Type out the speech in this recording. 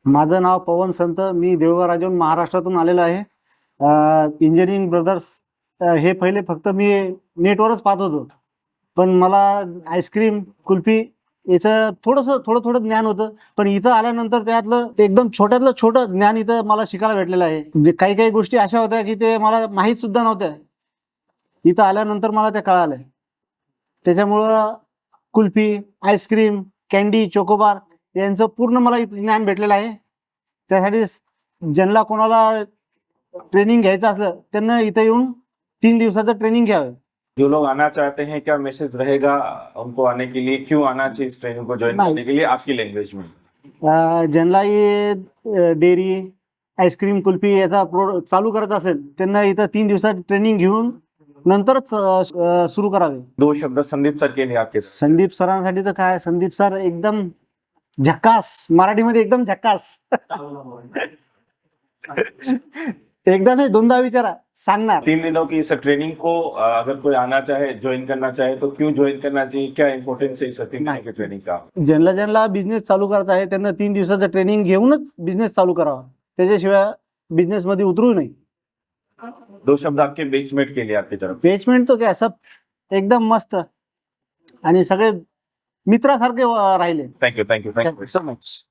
माझं नाव पवन संत, मी देऊळगाव राजून महाराष्ट्रातून आलेलो आहे. इंजिनिअरिंग ब्रदर्स हे पहिले फक्त मी नेटवरच पाहत होतो, पण मला आईस्क्रीम कुल्फी याचं थोडं ज्ञान होतं. पण इथं आल्यानंतर त्यातलं एकदम छोट्यातलं छोटं ज्ञान इथं मला शिकायला भेटलेलं आहे. जे काही काही गोष्टी अशा होत्या की ते मला माहीत सुद्धा नव्हत्या, इथं आल्यानंतर मला त्या कळाल्या. त्याच्यामुळं कुल्फी, आईस्क्रीम, कॅन्डी, चोकोबार यांचं पूर्ण मला इथं ज्ञान भेटलेलं आहे. त्यासाठी ज्यांना कोणाला ट्रेनिंग घ्यायचं असलं त्यांना इथं येऊन 3 दिवसाचं ट्रेनिंग घ्यावं. जो लोग आना चाहते हैं, क्या मैसेज रहेगा उनको आने के लिए, क्यों आना चाहिए इस ट्रेनिंग को ज्वाइन करने के लिए आपकी लैंग्वेज में? ज्यांना ये डेअरी, आईस्क्रीम, कुल्फी याचा चालू करत असेल त्यांना इथं 3 दिवसात ट्रेनिंग घेऊन नंतरच सुरू करावे. 2 शब्द संदीप सर के लिए आपके. संदीप सरांसाठी तर काय, संदीप सर एकदम झक्कास, मराठीमध्ये एकदम झक्कास. एकदा नाही दोनदा विचारा, सांगणार. 3 दिनों की इस ट्रेनिंग को अगर कोई आना चाहे, ज्वाइन करना चाहे तो क्यों ज्वाइन करना चाहिए, क्या इम्पोर्टेंस है इस 3 दिनों की ट्रेनिंग का? ज्यांना बिझनेस चालू करायचा आहे त्यांना 3 दिवसाचं ट्रेनिंग घेऊनच बिझनेस चालू करावा, त्याच्याशिवाय बिझनेस मध्ये उतरू नये. 2 शब्द आपके बेचमेट के लिए आपकी तरफ. बेचमेंट तो काय सब एकदम मस्त आणि सगळे मित्रासारखे राहिले. Thank you so much.